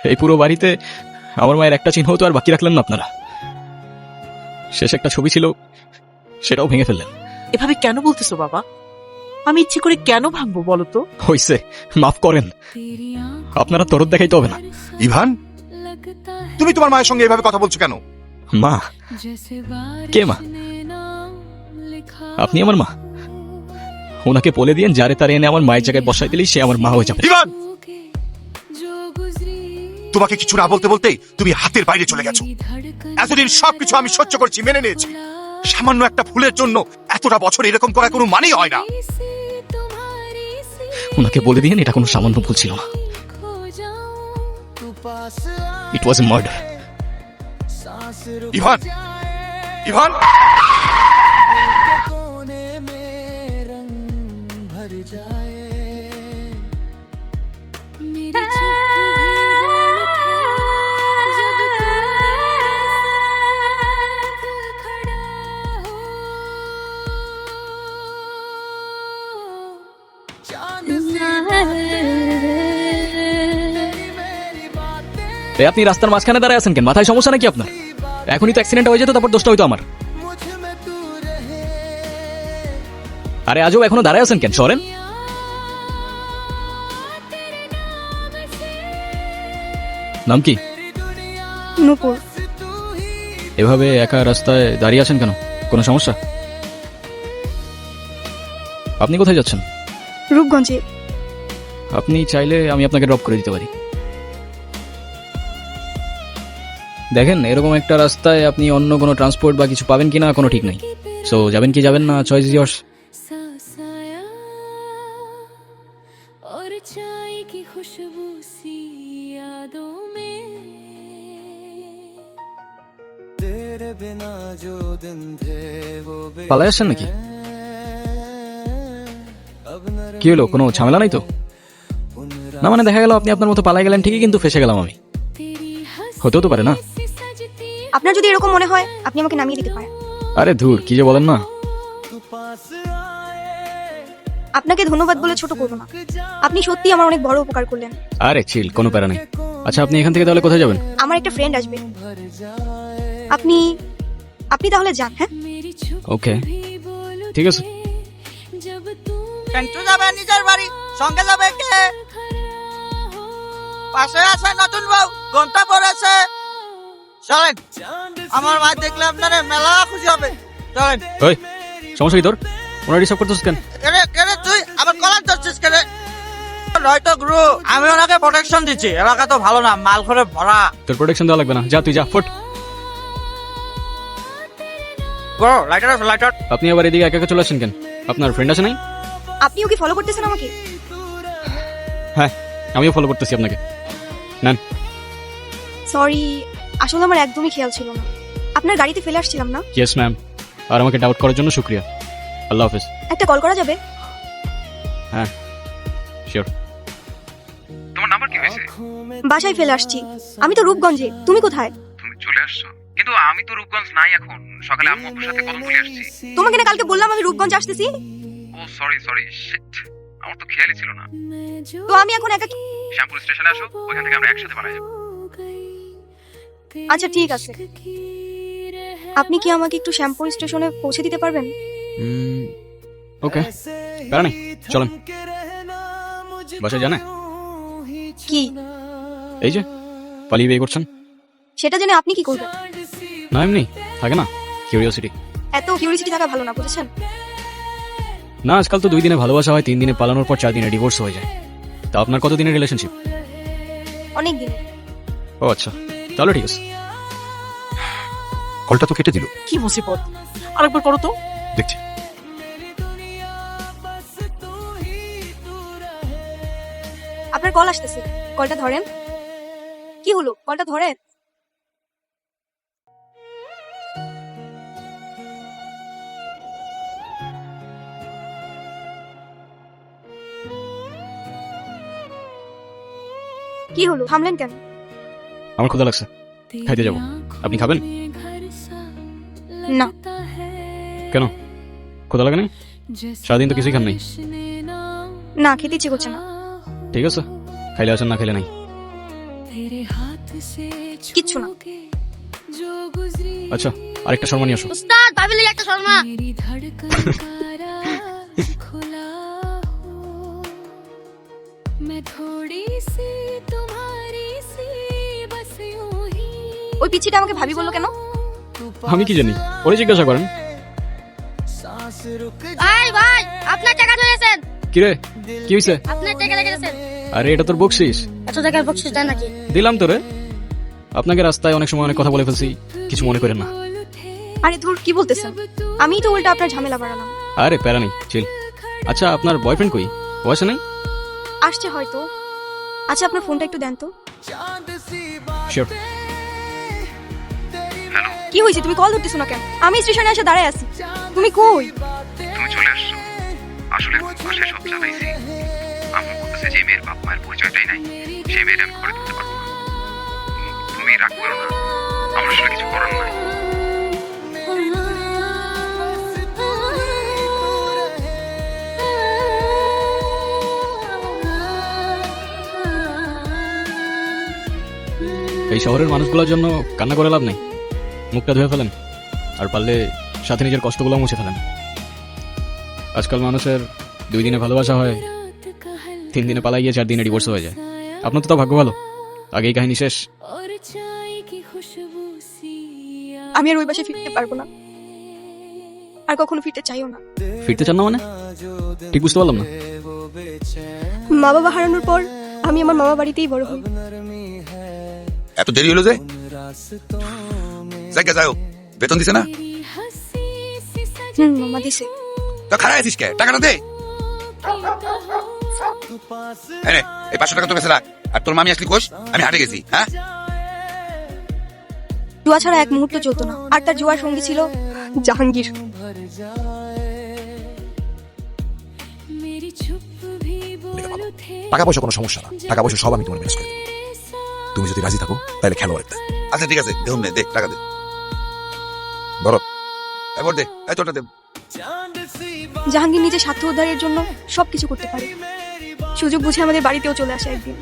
এই পুরো বাড়িতে আমার মায়ের একটা চিহ্ন তো আর বাকি রাখলেন না আপনারা। শেষ একটা ছবি ছিল, সেটাও ভেঙে ফেললেন। এভাবে কেন বলতেছো বাবা? আমি ইচ্ছে করে কেন ভাঙবো বলো তো? হইছে, মাফ করেন। আপনারা তরদ দেখাইতে হবে না। ইভান, তুমি তোমার মায়ের সঙ্গে এভাবে কথা বলছো কেন? মা? কে মা? আপনি আমার মা? ওনাকে বলে দিয়েন যারে তারে এনে আমার মায়ের জায়গায় বসাই দিলেই সে আমার মা হয়ে যাবে। ইভান, তোমাকে কিছু না বলতে বলতেই তুমি হাতের বাইরে চলে গেছো। এতদিন সবকিছু আমি সহ্য করছি, মেনে নিয়েছি। সামান্য একটা ভুলের জন্য এতটা বছর এরকম করা কোনো মানেই হয় না। ওনাকে বলে দিয়েন এটা কোনো সামান্য ভুল ছিল না। ইট ওয়াজ এ মার্ডার। ইভান, ইভান, আপনি রাস্তার মাঝখানে দাঁড়ায় আছেন কেন? মাথায় সমস্যা নাকি আপনার? এখনই তো অ্যাক্সিডেন্ট হয়ে যেত, তারপর দোষটা হইতো আমার। আরে আজও এখনো দাঁড়ায় আছেন কেন? সরেন। নাম কি? নূপুর। এভাবে একা রাস্তায় দাঁড়িয়ে আছেন কেন? কোনো সমস্যা? আপনি কোথায় যাচ্ছেন? রূপগঞ্জে। আপনি চাইলে আমি আপনাকে ড্রপ করে দিতে পারি। দেখেন, এরকম একটা রাস্তায় আপনি অন্য কোনো ট্রান্সপোর্ট বা কিছু পাবেন কিনা কোনো ঠিক নাই। সো যাবেন কি যাবেন না, চয়েস ইজ ইয়ার্স। পালাই আসছেন নাকি? কি হলো, কোনো ঝামেলা নাই তো? না মানে দেখা গেল আপনি আপনার মতো পালাই গেলেন ঠিকই, কিন্তু ফেসে গেলাম আমি। হতেও তো পারে না? আপনার যদি এরকম মনে হয় আপনি আমাকে নামিয়ে দিতে পারেন। আরে ধুর, কি যে বলেন না। আপনাকে ধন্যবাদ বলে ছোট করবো না। আপনি সত্যি আমার অনেক বড় উপকার করলেন। আরে চিল, কোনো প্যারা নেই। আচ্ছা, আপনি এখান থেকে তাহলে কোথায় যাবেন? আমার একটা ফ্রেন্ড আসবে। আপনি আপনি তাহলে যান। হ্যাঁ, ওকে, ঠিক আছে। সেন্টু যাবে নিজের বাড়ি, সঙ্গে যাবে কে? পাশে আছে নতুন বউ, ঘন্টা পড়েছে। চলেন, আমার মা দেখলে আপনার মেলা খুশি হবে। চলেন। ওই, সমস্যা কি তোর? ওনার ডিস্টার্ব করতেছিস কেন? কেরে কেরে তুই আবার কলার ধরছিস কেরে? নয়তো গুরু, আমি ওনাকে প্রোটেকশন দিচ্ছি। এলাকা তো ভালো না, মাল করে ভরা। তোর প্রোটেকশন দেওয়া লাগবে না, যা তুই যা, ফুট। গুরু, লাইটার আছে, লাইটার। আপনি আবার এদিকে একা একা চলে আসছেন কেন? আপনার ফ্রেন্ড আছে নাই? আপনিও কি ফলো করতেছেন আমাকে? হ্যাঁ, আমিও ফলো করতেছি আপনাকে। নেন। সরি, আসলে আমার একদমই খেয়াল ছিল না। আপনার গাড়িতে ফেলে আসছিলাম না? Yes ma'am. আর আমাকে ডাউট করার জন্য শুক্রিয়া। আল্লাহ হাফেজ। একটা কল করা যাবে? হ্যাঁ, শিওর। তোমার নাম্বার কি হয়েছে? বাসায় ফেলে আসছি। আমি তো রূপগঞ্জে, তুমি কোথায়? তুমি চলে আসছো? কিন্তু আমি তো রূপগঞ্জ নাই এখন। সকালে আম্মু আপুর সাথে কথা বলে আসছি। তোমাকে না কালকে বললাম আমি রূপগঞ্জ আসতেছি? ও সরি সরি, শিট, আমার তো খেয়ালই ছিল না। তো আমি এখন একা শ্যামপুর স্টেশনে আসো, ওইখান থেকে আমরা একসাথে পালাই যাবো। আচ্ছা ঠিক আছে। আপনি কি আমাকে একটু শ্যামপুর স্টেশনে পৌঁছে দিতে পারবেন? ওকে, প্যারা নেই, চলেন। বাসায় জানে কি? এই যে পালিয়ে বিয়ে করছেন। সেটা জেনে আপনি কি করবেন? না এমনি থাকে না কিউরিওসিটি। এত কিউরিওসিটি থাকা ভালো না, বুঝেছেন? না, আজকাল তো 2 দিনে ভালোবাসা হয়, 3 দিনে পালানোর পর 4 দিনে ডিভোর্স হয়ে যায়। তা আপনার কত দিনের রিলেশনশিপ? অনেক দিন। ও আচ্ছা, তাহলে ঠিক আছে। কলটা তো কেটে দিল। কি মুসিবত! আরেকবার করো তো। দেখছি। আপনার কল আসতেছে, কলটা ধরেন। কি হলো, কলটা ধরেন। কি হলো, থামলেন কেন? আমার ক্ষুধা লাগছে, খাইতে যাবো। আপনি খাবেন? না। কেন, ক্ষুধা লাগে না? সারাদিন তো কিছুই খান নাই। না, খেতে ইচ্ছে করছে না। ঠিক আছে, খাইলে আসেন, না খাইলে নাই। কিচ্ছু না। আচ্ছা আরেকটা শর্মা নিয়ে আসো। উস্তাদ ভাবিলি একটা শর্মা। ওই পিচ্ছিটা আমাকে ভাবি বললো কেন? আমি কি জানি, ওরে জিজ্ঞাসা করেন। ভাই ভাই আপনার টাকা ধরেছেন। কিরে কি হইছে? আপনার টাকা লেগেছেন। আরে এটা তোর বকশিস। এত টাকার বকশিস দেন নাকি? দিলাম তোরে। আপনাকে রাস্তায় অনেক সময় অনেক কথা বলে ফেলছি, কিছু মনে করেন না। আরে ধুর কি বলতেছেন, আমিই তো উল্টা আপনার ঝামেলা বাড়ালাম। আরে প্যারা নেই, চিল। আচ্ছা আপনার বয়ফ্রেন্ড কই? ও আসে নাই? আসছে হয়তো। আচ্ছা আপনার ফোনটা একটু দেন তো। শিওর। কি হয়েছে, তুমি কল ধরতেছো না কেন? আমি স্টেশনে এসে দাঁড়ায় আছি, তুমি কই? তুমি চলে আসছো। আসলে বাসায় সব জানাইছি। আম্মু বলতেছে যে মেয়ের বাপ মায়ের পরিচয়টাই নাই, সেই মেয়ের আমি ঘরে তুলতে পারবো না। তুমি রাগ করো না, আমার আসলে কিছু করার নাই। এই শহরের মানুষগুলোর জন্য কান্না করে লাভ নেই। মুখটা ধুয়ে ফেলেন, আর পারলে সাথে নিজের কষ্টগুলো মুছে ফেলেন। আজকাল মানুষের 2 দিনে ভালোবাসা হয়, 3 দিনে পালাই গিয়ে 4 দিনে ডিভোর্স হয়ে যায়। আপনার তো তা ভাগ্য ভালো, আগেই কাহিনী শেষ। আমি আর ওই বাসায় ফিরতে পারবো না, আর কখনো ফিরতে চাইও না। ফিরতে চান না মানে? ঠিক বুঝতে পারলাম না। মা বাবা হারানোর পর আমি আমার মামা বাড়িতেই বড় হই। এত দেরি হলো যে? জায়গা যাও, বেতন দিছে না? মামা দিছে। তো খারাপ আছিস কে? টাকাটা দে। এই নে, এই 500 টাকা তো বেঁচে রাখ। আর তোর মামি আসলি কোষ? আমি হাটে গেছি। হ্যাঁ, জুয়া ছাড়া এক মুহূর্ত চলতো না, আর তার জুয়ার সঙ্গী ছিল জাহাঙ্গীর। টাকা পয়সা কোনো সমস্যা না, টাকা পয়সা সব আমি তোমার ম্যানেজ করে দেবো। তুমি যদি রাজি থাকো তাহলে খেলো একটা। আচ্ছা ঠিক আছে, দেখুন দে, টাকা দে। ধরো, এবার দে, এই তোরটা দে। জাহাঙ্গীর নিজের স্বার্থ উদ্ধারের জন্য সবকিছু করতে পারে। সুযোগ বুঝে আমাদের বাড়িতেও চলে আসে একদিন।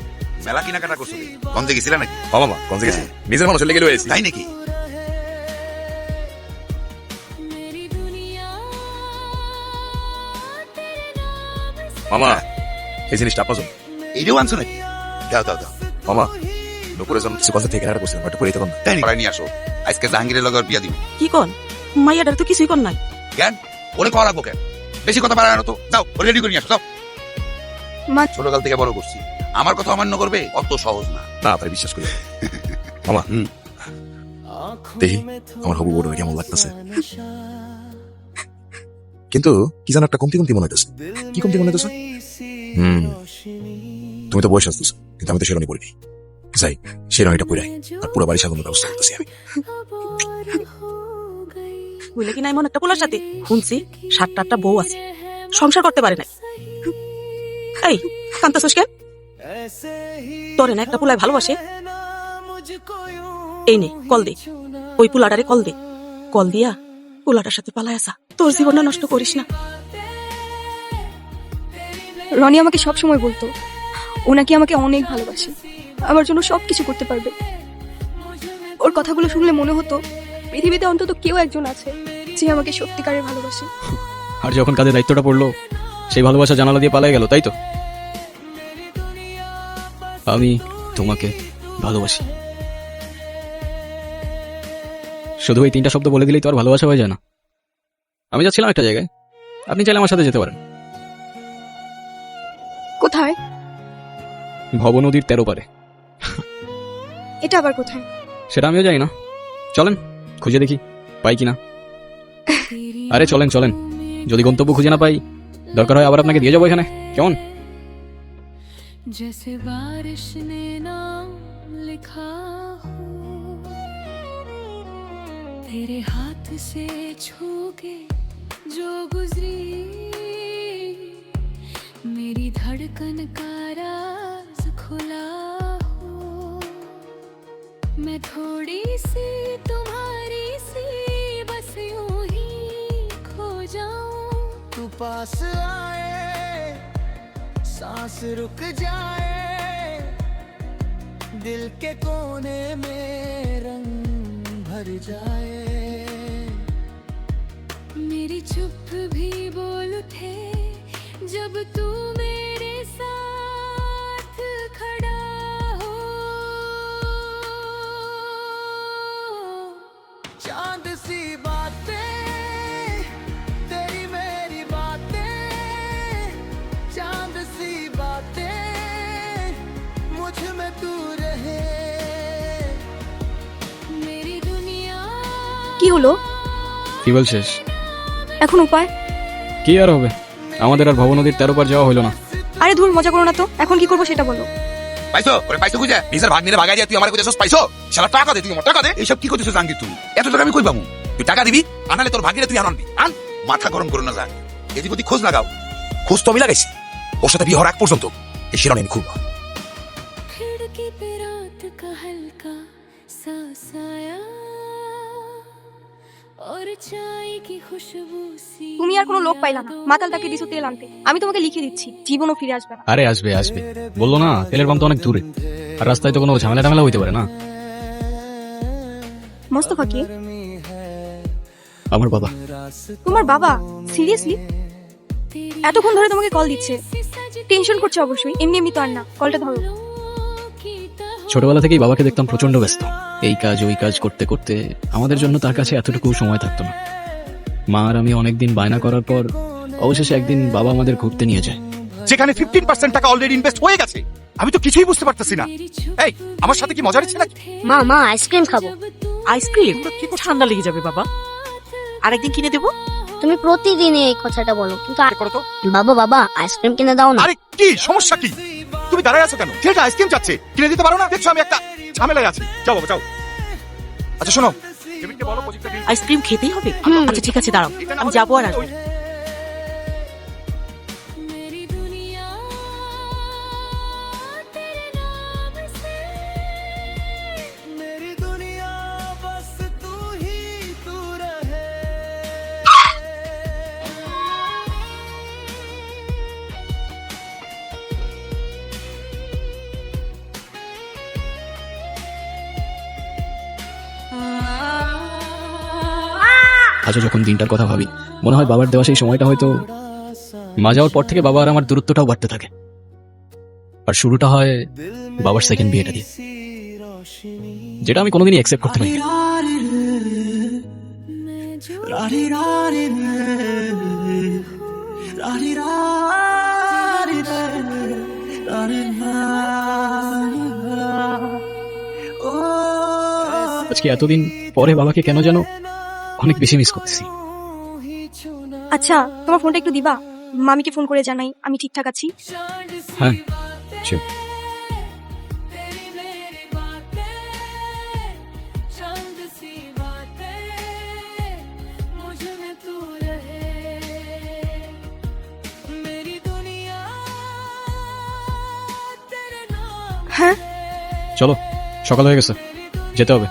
মেলা কেনাকাটা করছো? গঞ্জে গেছিলা নাকি? ও মামা গঞ্জে গেছি, নিজের মানুষের লেগে রয়েছি। তাই নাকি? মামা এই জিনিসটা আপনার জন্য। এইটাও আনছো নাকি? দাও দাও দাও। মামা দুপুরে যখন কিছু গঞ্জে থেকে কেনাটা করছিলাম, একটু করে তখন তাই নাকি? নিয়ে আসো, আজকে জাহাঙ্গীরের লগে ওর বিয়া দিব। কি কন মাইয়াটার তো কিছুই কর নাই। কেন ওরে করা রাখবো কেন? বেশি কথা বাড়ানো তো। যাও, ওরে রেডি করে নিয়ে আসো, যাও। মা ছোটকাল থেকে বড় করছি, আমার কথা অমান্য করবে অত সহজ না। না তাই বিশ্বাস করি। মামা দেখি আমার হবু বড় কেমন লাগতেছে, কিন্তু কি যেন একটা কমতি কমতি মনে হইতেছে। কি কমতি মনে হইতেছে? তুমি তো বয়স আসতেছ, কিন্তু আমি তো শেরনি পড়িনি। যাই শেরনিটা পড়াই, আর পুরো বাড়ি সাজানোর ব্যবস্থা করতেছি আমি। বুঝলে কি নাই মন একটা পোলার সাথে শুনছি 7-8টা বউ আছে, সংসার করতে পারে নাই। এই কান্তাছস কেন? তোরে না একটা পোলায় ভালোবাসে। এই নে কল দে, ওই পোলাটারে কল দে। কল দিয়া পোলাটার সাথে পালায় আসা, তোর জীবনটা নষ্ট করিস না। রনি আমাকে সব সময় বলতো ও নাকি আমাকে অনেক ভালোবাসে, আমার জন্য সবকিছু করতে পারবে। ওর কথাগুলো শুনলে মনে হতো পৃথিবীতে অন্তত কেউ একজন আছে যে আমাকে সত্যিকারের ভালোবাসে। আর যখন কাজে দায়িত্বটা পড়লো, সেই ভালোবাসা জানালা দিয়ে পালাই গেল, তাই তো? আমি তোমাকে ভালোবাসি। শুধু এই 3টা শব্দ বলে দিলেই তো আর ভালোবাসা হয়ে যায় না। আমি যাচ্ছিলাম একটা জায়গায়, আপনি চাইলে আমার সাথে যেতে পারেন। কোথায়? ভব নদীর 13 পারে। এটা আবার কোথায়? সেটা আমিও জানি না, চলেন খুঁজে দেখি পাই কিনা। আরে চলেন চলেন, যদি গন্তব্য খুঁজে না পাই, দরকার হয় আবার আপনাকে দিয়ে যাবো এখানে, কেমন? जैसे बारिश ने नाम लिखा हो, तेरे हाथ से छू के जो गुजरी, मेरी धड़कन का राज खुला हो, मैं थोड़ी सी तुम्हारी सी बस यूं ही खो जाऊं, तू पास आए सांस रुक जाए, दिल के कोने में रंग भर जाए मेरी चुप भी बोल थे जब तू मेरे साथ खड़ा हो चांद सी बातें तेरी मेरी बातें चांद सी बातें मुझ में तू रहे मेरी दुनिया কি হলো কি বলছিস? এখন উপায়? কি আর হবে, আমাদের আর ভব নদীর 13 পার যাওয়া হলো না। আরে ধুর, মজা করো না তো। এখন কি করবো সেটা বলো। পাইছো ওরে পাইছো খুঁজে নিজের ভাগ নিলে ভাগাই যায় তুই আমার খুঁজে পাইছো শালা টাকা দে তুই আমার টাকা দে এইসব কি করতেছিস জাঙ্গির তুই এত টাকা আমি কই পাবো তুই টাকা দিবি আনালে তোর ভাগিরে তুই আনবি আন মাথা গরম করো না যা এদিক ওদিক খোঁজ লাগাও খোঁজ তো আমি লাগাইছি ওর সাথে বিয়ে হওয়ার আগ পর্যন্ত এই শিরোনাম আমি খুলবো खिड़की पे रात का हल्का सा साया और चाय की खुशबू सी তুমি আর কোনো লোক পাইলা না, মাতালটাকে দিছো তেল আনতে। আমি তোমাকে লিখে দিচ্ছি, জীবনও ফিরে আসবে না। আরে আসবে আসবে, বললো না তেলের পাম্প তো অনেক দূরে, আর রাস্তায় তো কোনো ঝামেলা টামেলা হইতে পারে না। মোস্তফা কে? আমার বাবা। তোমার বাবা? সিরিয়াসলি? এতক্ষণ ধরে তোমাকে কল দিচ্ছে, টেনশন করছে অবশ্যই। এমনি এমনি তো আর না, কলটা ধরো। ছোটবেলা থেকেই বাবাকে দেখতাম প্রচন্ড ব্যস্ত, এই কাজ ওই কাজ করতে করতে আমাদের জন্য তার কাছে এতটুকু সময় থাকতো না। মা আর আমি অনেকদিন বায়না করার পর অবশেষে একদিন বাবা আমাদের ঘুরতে নিয়ে যায়। যেখানে 15% টাকা অলরেডি ইনভেস্ট হয়ে গেছে আমি তো কিছুই বুঝতে পারতেছি না এই আমার সাথে কি মজা নিচ্ছে নাকি মা আইসক্রিম খাবো। আইসক্রিম ঠান্ডা লেগে যাবে বাবা, আরেকদিন কিনে দেবো। তুমি প্রতিদিন এই কথাটা বলো, কিন্তু করো তো বাবা আইসক্রিম কিনে দাও না। আরে কি সমস্যা কি তুমি দাঁড়ায় আছো কেন ছেলেটা আইসক্রিম চাচ্ছে কিনে দিতে পারো না দেখছো আমি একটা ঝামেলায় আছি যাও বাবা যাও আচ্ছা শোনো ডেভিডকে বলো প্রজেক্টটা দিন আইসক্রিম খেতেই হবে? আচ্ছা ঠিক আছে, দাঁড়াও, আমি যাবো আর আসবো। मेरी दुनिया तेरे नाम से मेरी दुनिया बस तू ही तू रहे আজও যখন দিনটার কথা ভাবি মনে হয় বাবার দেওয়া সেই সময়টা হয়তো মা যাওয়ার পর থেকে বাবা আর আমার দূরত্বটাও বাড়তে থাকে। আর শুরুটা হয় বাবার সেকেন্ড বিয়েটা দিয়ে, যেটা আমি কোনোদিনই অ্যাকসেপ্ট করতে পারি। मैं जो আজকে এতদিন পরে বাবাকে কেন যেন অনেক বেশি মিস করতেছি। আচ্ছা, তোমার ফোনটা একটু দিবা? মামিকে ফোন করে জানাই আমি ঠিকঠাক আছি। হ্যাঁ sure. तेरी मेरी बातें चंद सी बातें मुझ में तू रहे मेरी दुनिया तेरे नाम হ্যাঁ, চলো সকাল হয়ে গেছে, যেতে হবে।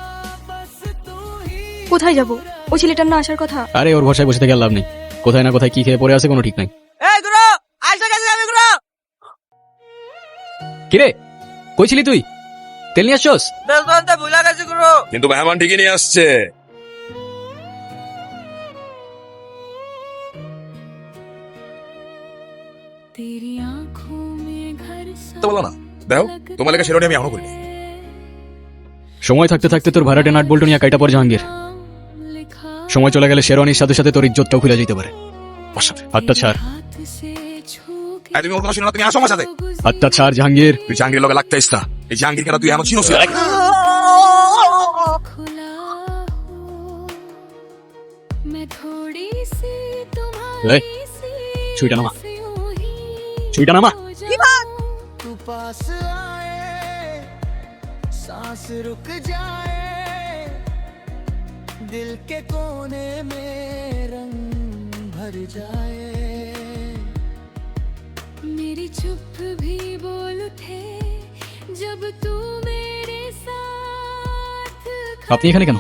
কোথায় যাব? ওই ছেলেটার না আসার কথা। আরে ওর ভরসায় বসে থেকে আর লাভ নেই, কোথায় না কোথায় কি খেয়ে পড়ে আছে কোনো ঠিক নাই। এই গুরু আইসা গেছে আমি গুরু কিরে কই ছিলি তুই? তেল নিয়ে আসছস? তেল তো আনতে ভুলে গেছি গুরু কিন্তু মেহমান ঠিকই নিয়ে আসছে। तेरी आंखों में घर তো বলো না দেখো তোমার লেগে শিরোনাম আমি এখনো করিনি। সময় থাকতে থাকতে তোর ভাড়াটে নাট বল্টু নিয়ে কাইটা পর জাহাঙ্গীর, लिखा সময় চলে গেলে শেরওয়ানির সাথে সাথে তোর ইজ্জতটাও খুলে যেতে পারে। আমার সাথে হাতটা ছাড়, हाथ से छू के তুমি ওর কথা শুনো না, তুমি আসো আমার সাথে। হাতটা ছাড় জাহাঙ্গীর। তুই জাহাঙ্গীর লগে লাগতেইস না, এই জাহাঙ্গীর কেন তুই এমন চিনোস না? खुला हो मैं थोड़ी सी এই, तुम्हारी सी ছুরিটা নামা, बस यूं ही ছুরিটা নামা। हो जाऊं। तू पास आए सांस रुक जाए दिल के कोने में रंग भर जाए मेरी चुप भी बोल थे जब तू मेरे साथ আপনি এখানে কেন?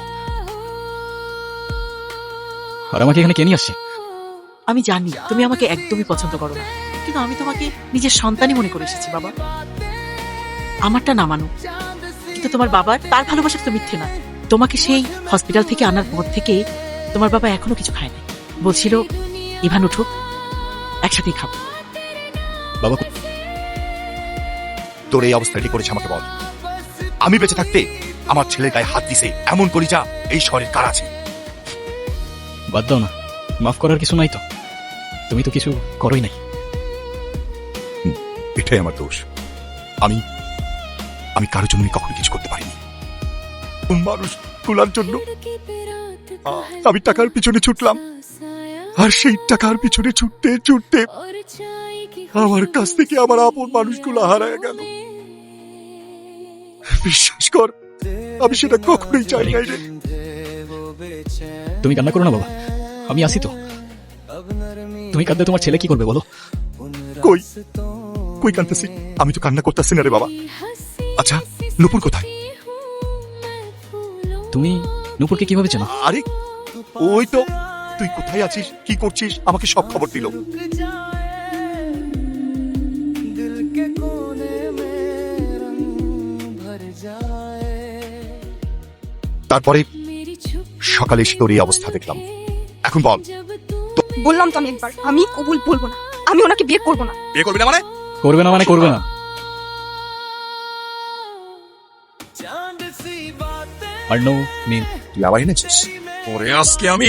আর আমাকে এখানে কে নিয়ে আসছে? আমি জানি তুমি আমাকে একদমই পছন্দ করো না, কিন্তু আমি তোমাকে নিজের সন্তানই মনে করে এসেছি বাবা। আমারটা না মানো, কিন্তু তোমার বাবার তার ভালোবাসা তো মিথ্যে না। তোমাকে সেই হসপিটাল থেকে আনার পর থেকে তোমার বাবা এখনো কিছু খায় না। বলছিল ইভান উঠো, একসাথেই খাবো। বাবা তোর এই অবস্থাটি করেছে আমাকে বল। আমি বেঁচে থাকতে আমার ছেলের গায়ে হাত দিছে এমন কলিজা এই শহরের কার আছে? বাদ দাও না, মাফ করার কিছু নাই তো। তুমি তো কিছু করোই নাই। এটাই আমার দোষ। আমি আমি কারোর জন্য কখনো কিছু করতে পারিনি। মানুষ তোলার জন্য আমি টাকার পিছনে ছুটলাম, আর সেই টাকার পিছনে ছুটতে ছুটতে আমার কাছ থেকে আমার আপন মানুষগুলো হারায় গেল। বিশ্বাস কর, আমি সেটা কখনোই চাই নাই রে। তুমি কান্না করো না বাবা, আমি আসি তো। তুমি কাঁদলে তোমার ছেলে কি করবে বলো? কই কই কাঁদতেছি? আমি তো কান্না করতেছি না রে বাবা। আচ্ছা, নুপুর কোথায়? তুমি নূপুরকে কিভাবে চেনো? আরে ওই তো, তুই কোথায় আছিস, কি করছিস, আমাকে সব খবর দিল। তারপরে সকালে এসে তোর এই অবস্থা দেখলাম। এখন বল, বললাম তো আমি একবার, আমি কবুল বলবো না, আমি ওনাকে বিয়ে করবো না। বিয়ে করবি না মানে? করবে না মানে করবে না। আর নো মিন। তুই আবার এনেছিস? ওরে আজকে আমি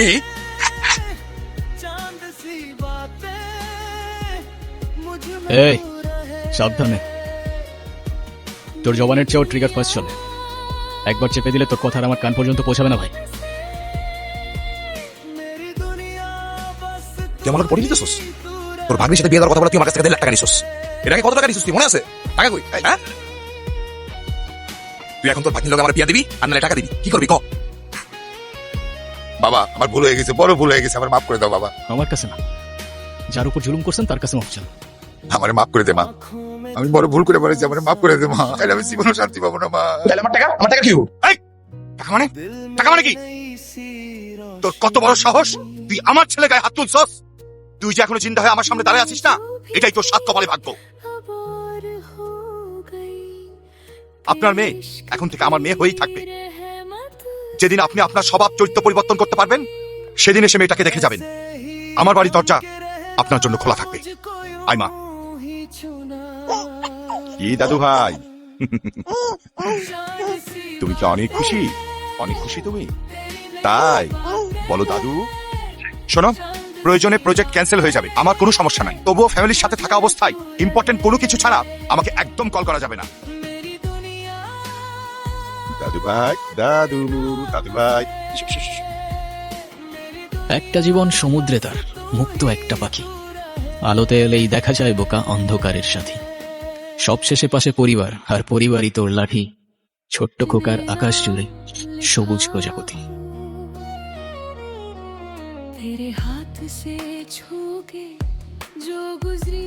এই সাবধানে, তোর জবানের চেয়েও ট্রিগার ফার্স্ট চলে। একবার চেপে দিলে তোর কথা আর আমার কান পর্যন্ত পৌঁছাবে না ভাই। তুই আমার পড়ে দিতেছিস? তোর ভাগ্নির সাথে বিয়ে দেওয়ার কথা বলে তুই আমার কাছ থেকে 1.5 লাখ টাকা নিছিস। এটাকে কত টাকা নিছিস তুই মনে আছে? টাকা কই? হ্যাঁ, তুই এখন তোর ভাগ্নির লগে আমার বিয়ে দিবি আর নালে টাকা দিবি, কি করবি ক? বাবা, আমার ভুল হয়ে গেছে, বড় ভুল হয়ে গেছে, আমার মাফ করে দাও বাবা। আমার কাছে না, যার উপর জুলুম করছেন তার কাছে মাফ চান। আমারে মাফ করে দে মা, আমি বড় ভুল করে বলেছি, আমারে মাফ করে দে মা। তাহলে আমি জীবনে শান্তি পাবো না মা। তাহলে আমার টাকা কি? এই টাকা মানে কি? তোর কত বড় সাহস, তুই আমার ছেলে গায়ে হাত তুলছস? তুই যে এখনো জিন্দা হয়ে আমার সামনে দাঁড়িয়ে আছিস না, এটাই তোর সাত কপালে ভাগ্য। আপনার মেয়ে এখন থেকে আমার মেয়ে হয়েই থাকবে। যেদিন আপনি আপনার স্বভাব চরিত্র পরিবর্তন করতে পারবেন, সেদিন এসে মেয়েটাকে দেখে যাবেন। আমার বাড়ির দরজা আপনার জন্য খোলা থাকবে। আই মা। কি দাদু ভাই, তুমি কি অনেক খুশি? অনেক খুশি তুমি? তাই বলো দাদু। শোনো, প্রয়োজনে প্রজেক্ট ক্যান্সেল হয়ে যাবে, আমার কোনো সমস্যা নাই। তবুও ফ্যামিলির সাথে থাকা অবস্থায় ইম্পর্টেন্ট কোনো কিছু ছাড়া আমাকে একদম কল করা যাবে না। দাদু ভাই, দাদু ভাই। একটা জীবন সমুদ্রে তার মুক্ত একটা পাখি, আলোতে এলেই দেখা যায় বোকা অন্ধকারের সাথী। সব শেষে পাশে পরিবার, আর পরিবারই তোর লাঠি। ছোট্ট খোকার আকাশ জুড়ে সবুজ প্রজাপতি। तेरे हाथ से छू के जो गुजरी